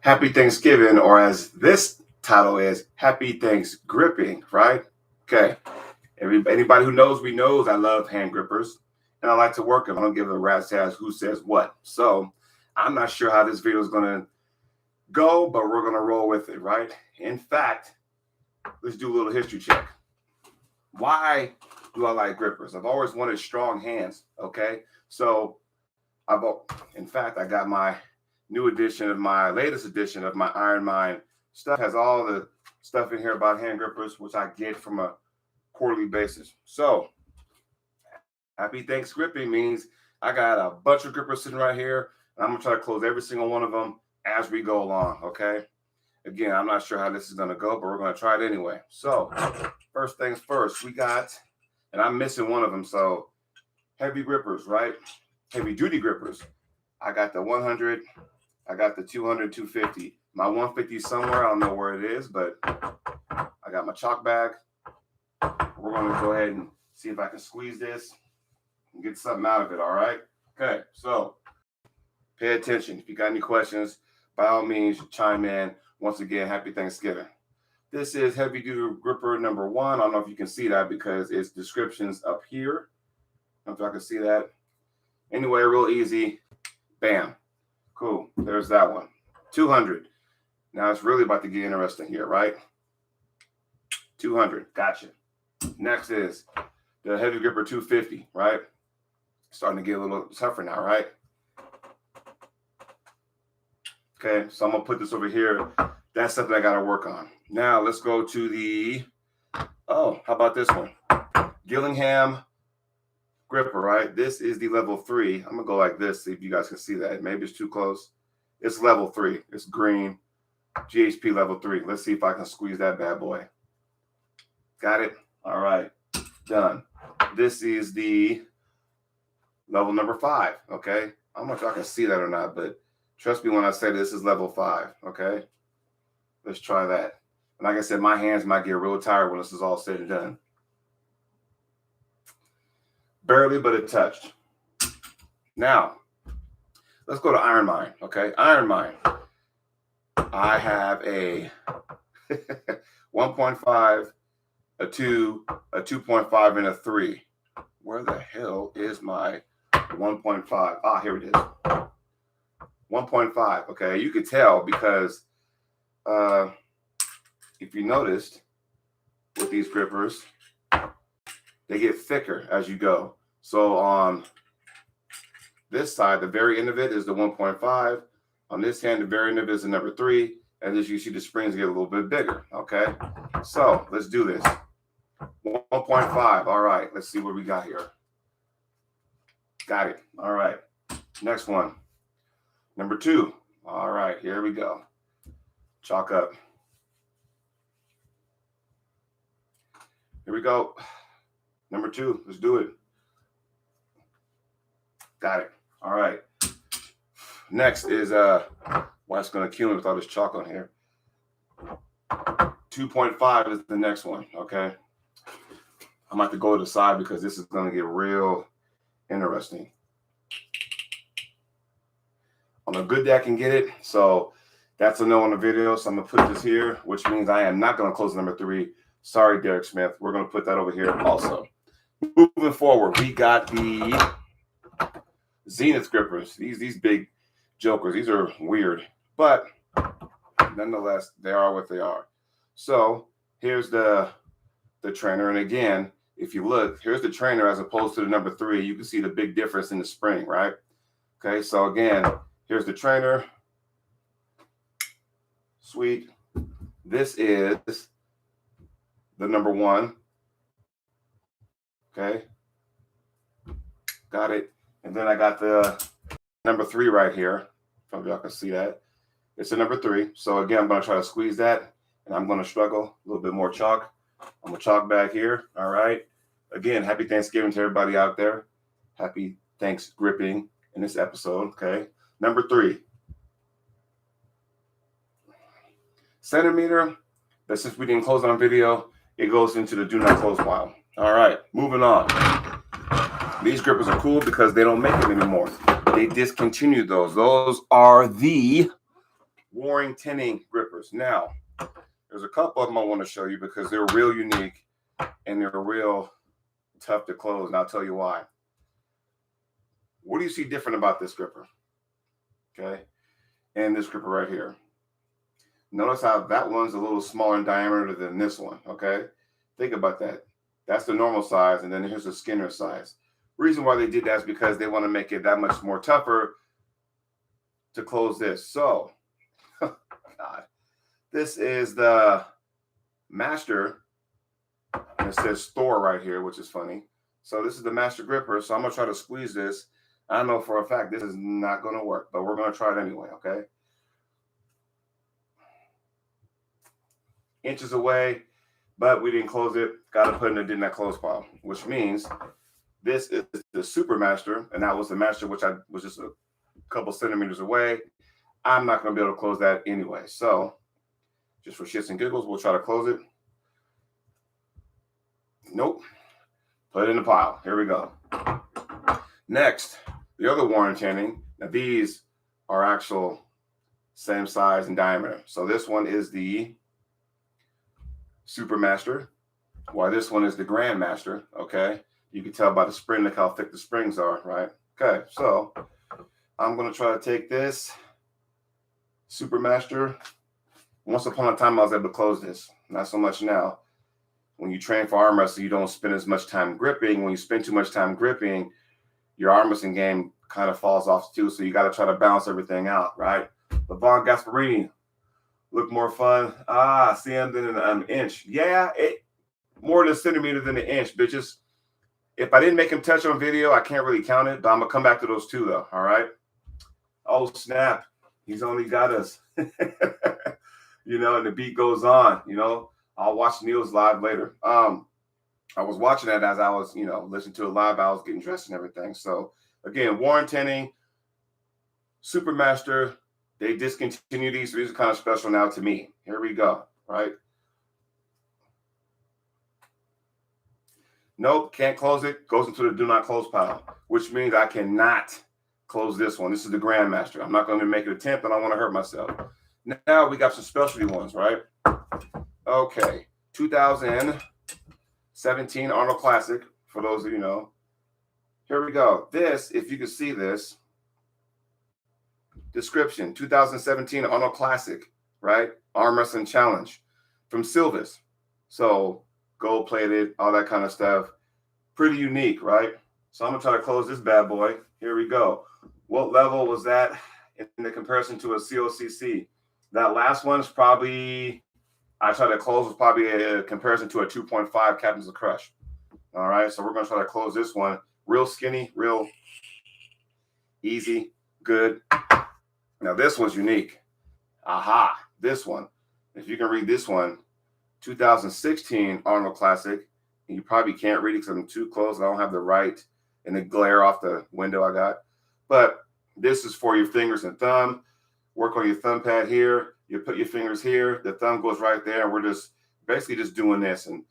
Happy Thanksgiving, or as this title is, Happy Thanks Gripping, right? Okay. Anybody who knows me knows I love hand grippers, and I like to work them. I don't give a rat's ass who says what. So I'm not sure how this video is going to go, but we're going to roll with it, right? In fact, let's do a little history check. Why do I like grippers? I've always wanted strong hands, okay? So I got my latest edition of my Iron Mind stuff. It has all the stuff in here about hand grippers, which I get from a quarterly basis. So Happy Thanks Gripping means I got a bunch of grippers sitting right here, and I'm gonna try to close every single one of them as we go along, okay? Again, I'm not sure how this is gonna go, but we're gonna try it anyway. So first things first, we got, and I'm missing one of them, so heavy grippers, right? Heavy duty grippers. I got the 100, I got the 200, 250. My 150 somewhere, I don't know where it is, but I got my chalk bag. We're gonna go ahead and see if I can squeeze this and get something out of it, all right? Okay, so pay attention. If you got any questions, by all means, chime in. Once again, happy Thanksgiving. This is heavy duty gripper number 1. I don't know if you can see that because it's descriptions up here. I don't know if I can see that. Anyway, real easy. Bam. Cool. There's that one. 200. Now it's really about to get interesting here, right? 200. Gotcha. Next is the heavy gripper 250, right? Starting to get a little tougher now, right? Okay, so I'm going to put this over here. That's something I got to work on. Now let's go to the, how about this one? Gillingham gripper, right? This is the level 3. I'm going to go like this, see if you guys can see that. Maybe it's too close. It's level 3. It's green. GHP level 3. Let's see if I can squeeze that bad boy. Got it? All right. Done. This is the level number 5, okay? I don't know if y'all can see that or not, but trust me when I say this is level 5, okay? Let's try that. And like I said, my hands might get real tired when this is all said and done. Barely, but it touched. Now, let's go to Iron Mind, okay? Iron Mind. I have a 1.5, a 2, a 2.5, and a 3. Where the hell is my 1.5? Ah, here it is. 1.5, okay? You could tell because if you noticed with these grippers, they get thicker as you go. So on this side, the very end of it is the 1.5. On this hand, the very end of it is the number 3. And as you see, the springs get a little bit bigger, okay? So let's do this. 1.5, all right. Let's see what we got here. Got it, all right. Next one, number 2. All right, here we go. Chalk up. Here we go. Number 2, let's do it. Got it. All right. Next is it's gonna kill me with all this chalk on here. 2.5 is the next one. Okay. I'm about to go to the side because this is gonna get real interesting. On a good day I can get it. So that's a no on the video. So I'm gonna put this here, which means I am not gonna close number 3. Sorry, Derek Smith. We're gonna put that over here also. Moving forward, we got the Zenith Grippers. These big jokers. These are weird, but nonetheless, they are what they are. So here's the trainer, and again, if you look, here's the trainer as opposed to the number 3. You can see the big difference in the spring, right? Okay, so again, here's the trainer. Sweet. This is the number 1. Okay. Got it. And then I got the number 3 right here. If y'all can see that. It's the number 3. So again, I'm going to try to squeeze that, and I'm going to struggle. A little bit more chalk. I'm going to chalk back here. All right. Again, happy Thanksgiving to everybody out there. Happy Thanks gripping in this episode. Okay. Number 3. Centimeter. But since we didn't close on video, it goes into the do not close pile. All right. Moving on. These grippers are cool because they don't make them anymore. They discontinued those. Those are the Warring tinning grippers. Now, there's a couple of them I want to show you because they're real unique and they're real tough to close, and I'll tell you why. What do you see different about this gripper? Okay, and this gripper right here. Notice how that one's a little smaller in diameter than this one, okay? Think about that. That's the normal size, and then here's the Skinner size. Reason why they did that is because they want to make it that much more tougher to close this. So, God, this is the Master, and it says Thor right here, which is funny. So this is the Master gripper, so I'm going to try to squeeze this. I know for a fact this is not going to work, but we're going to try it anyway, okay? Inches away, but we didn't close it. Got to put it in the did not close pile, which means this is the Super Master, and that was the Master, which I was just a couple centimeters away. I'm not going to be able to close that anyway. So just for shits and giggles, we'll try to close it. Nope. Put it in the pile. Here we go. Next, the other Warren tinning. Now these are actual same size and diameter. So this one is the Super Master, while this one is the Grand Master. Okay, you can tell by the spring, look how thick the springs are, right? Okay, so I'm going to try to take this Super Master. Once upon a time, I was able to close this. Not so much now. When you train for arm wrestling, you don't spend as much time gripping. When you spend too much time gripping, your arm wrestling game kind of falls off too. So you got to try to balance everything out, right? LeVon Gasparini look more fun. See him than an inch. Yeah, more than a centimeter than an inch, bitches. If I didn't make him touch on video, I can't really count it, but I'm going to come back to those two, though, all right? Oh, snap. He's only got us. You know, and the beat goes on, you know. I'll watch Neil's live later. I was watching that as I was, you know, listening to it live. I was getting dressed and everything. So, again, Warren tinning, Super Master. They discontinued these, so these are kind of special now to me. Here we go, right? Nope, can't close it. Goes into the do not close pile, which means I cannot close this one. This is the Grandmaster. I'm not going to make an attempt. I don't want to hurt myself. Now we got some specialty ones, right? Okay, 2017 Arnold Classic, for those of you know. Here we go. This, if you can see this, description, 2017 Arnold Classic, right? Arm Wrestling Challenge from Silvis. So gold plated, all that kind of stuff. Pretty unique, right? So I'm going to try to close this bad boy. Here we go. What level was that in the comparison to a COCC? That last one's probably, I tried to close, was probably a comparison to a 2.5 Captains of Crush. All right, so we're going to try to close this one. Real skinny, real easy, good. Now this one's unique. Aha, this one. If you can read this one, 2016 Arnold Classic, and you probably can't read it because I'm too close. I don't have the right and the glare off the window I got. But this is for your fingers and thumb. Work on your thumb pad here. You put your fingers here. The thumb goes right there. And we're just basically just doing this. And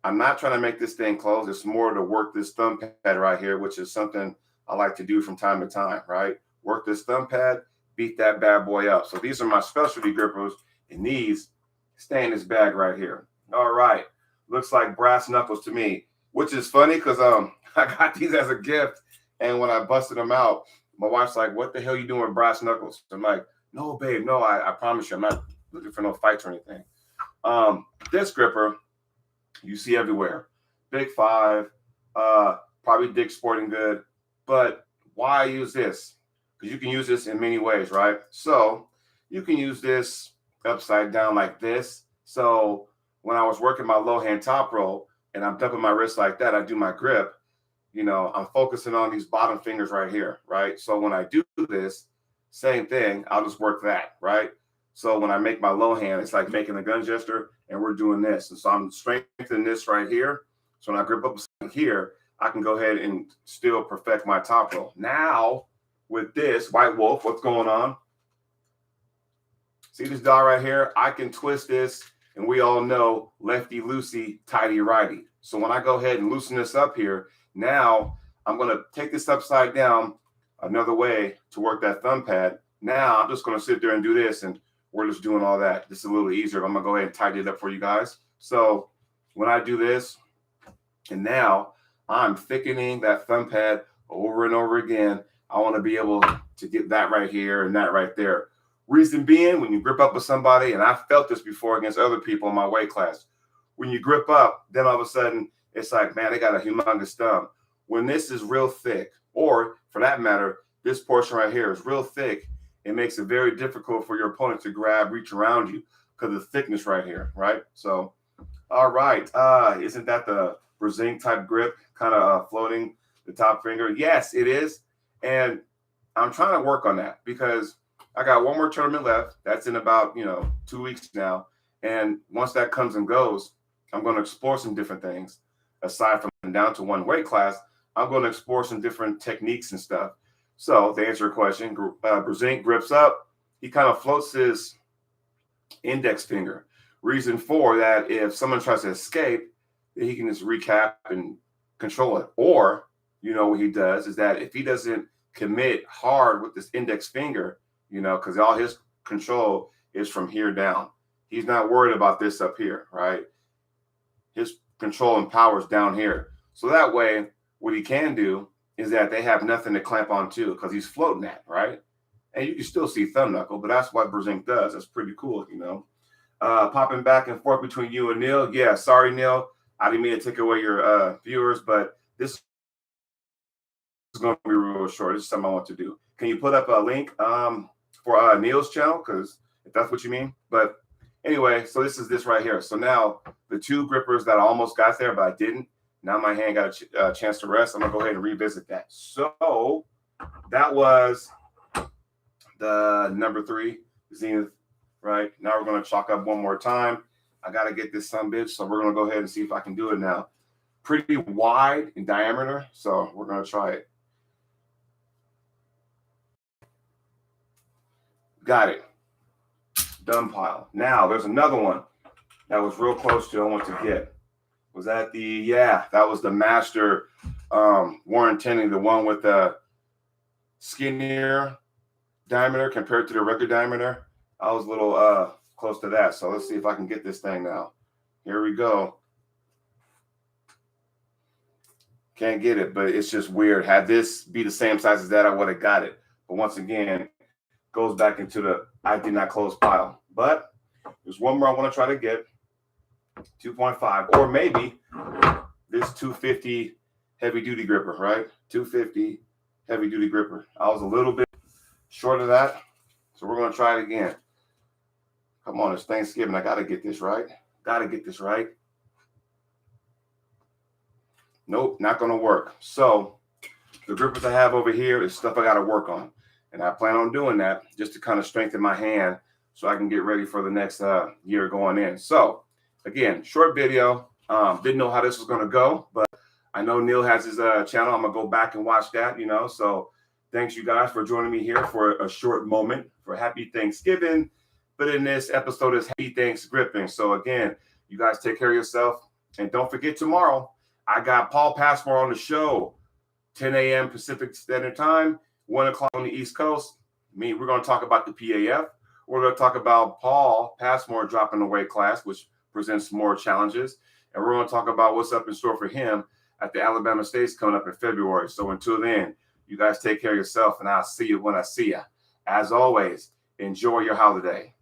I'm not trying to make this thing close. It's more to work this thumb pad right here, which is something I like to do from time to time, right? Work this thumb pad, beat that bad boy up. So these are my specialty grippers, and these stay in this bag right here. All right. Looks like brass knuckles to me, which is funny because I got these as a gift. And when I busted them out, my wife's like, what the hell are you doing with brass knuckles? I'm like, no, babe, no, I promise you, I'm not looking for no fights or anything. This gripper, you see everywhere. Big Five, probably Dick's Sporting Good. But why use this? Because you can use this in many ways, right? So you can use this upside down like this. So when I was working my low hand top roll and I'm dumping my wrist like that, I do my grip, you know, I'm focusing on these bottom fingers right here, right? So when I do this, same thing, I'll just work that, right? So when I make my low hand, it's like making a gun gesture, and we're doing this. And so I'm strengthening this right here. So when I grip up here, I can go ahead and still perfect my top roll. Now, with this, White Wolf, what's going on? See this dial right here? I can twist this, and we all know lefty-loosey, tighty-righty. So when I go ahead and loosen this up here, now I'm going to take this upside down another way to work that thumb pad. Now I'm just going to sit there and do this, and we're just doing all that. This is a little easier. I'm going to go ahead and tighten it up for you guys. So when I do this, and now I'm thickening that thumb pad over and over again. I want to be able to get that right here and that right there. Reason being, when you grip up with somebody, and I felt this before against other people in my weight class, when you grip up, then all of a sudden, it's like, man, they got a humongous thumb. When this is real thick, or for that matter, this portion right here is real thick, it makes it very difficult for your opponent to grab, reach around you because of the thickness right here, right? So, all right. Isn't that the Brazilian type grip kind of floating the top finger? Yes, it is. And I'm trying to work on that because I got one more tournament left. That's in about, 2 weeks now. And once that comes and goes, I'm going to explore some different things. Aside from down to one weight class, I'm going to explore some different techniques and stuff. So to answer your question, Brazilian grips up. He kind of floats his index finger. Reason for that, if someone tries to escape, he can just recap and control it. Or, what he does is that if he doesn't commit hard with this index finger, because all his control is from here down. He's not worried about this up here, right? His control and power is down here. So that way, what he can do is that they have nothing to clamp onto because he's floating at, right? And you can still see thumb knuckle, but that's what Brazilian does. That's pretty cool, Popping back and forth between you and Neil. Yeah, sorry, Neil. I didn't mean to take away your viewers, but this is going to be real short. This is something I want to do. Can you put up a link for Neil's channel? Because if that's what you mean. But anyway, so this is this right here. So now the two grippers that I almost got there, but I didn't. Now my hand got a chance to rest. I'm going to go ahead and revisit that. So that was the number 3, Zenith. Right now we're going to chalk up one more time. I got to get this sumbitch, so we're going to go ahead and see if I can do it now. Pretty wide in diameter, so we're going to try it. Got it. Done pile. Now there's another one that was real close to I want to get. Was that that was the Master Warren Tenney, the one with the skinnier diameter compared to the regular diameter. I was a little close to that. So let's see if I can get this thing now. Here we go. Can't get it, but it's just weird. Had this be the same size as that, I would have got it. But once again, goes back into the I did not close pile. But there's one more I want to try to get. 2.5, or maybe this 250 heavy duty gripper, right? 250 heavy duty gripper. I was a little bit short of that. So we're going to try it again. Come on, it's Thanksgiving. I got to get this right. Got to get this right. Nope, not going to work. So the grippers I have over here is stuff I got to work on. And I plan on doing that just to kind of strengthen my hand so I can get ready for the next year going in. So again, short video. Didn't know how this was going to go, but I know Neil has his channel. I'm going to go back and watch that, So thanks, you guys, for joining me here for a short moment for Happy Thanksgiving. But in this episode is Happy Thanks Gripping. So again, you guys take care of yourself. And don't forget tomorrow, I got Paul Passmore on the show, 10 a.m. Pacific Standard Time, 1 o'clock on the East Coast. We're going to talk about the PAF. We're going to talk about Paul Passmore dropping the weight class, which presents more challenges. And we're going to talk about what's up in store for him at the Alabama States coming up in February. So until then, you guys take care of yourself, and I'll see you when I see you. As always, enjoy your holiday.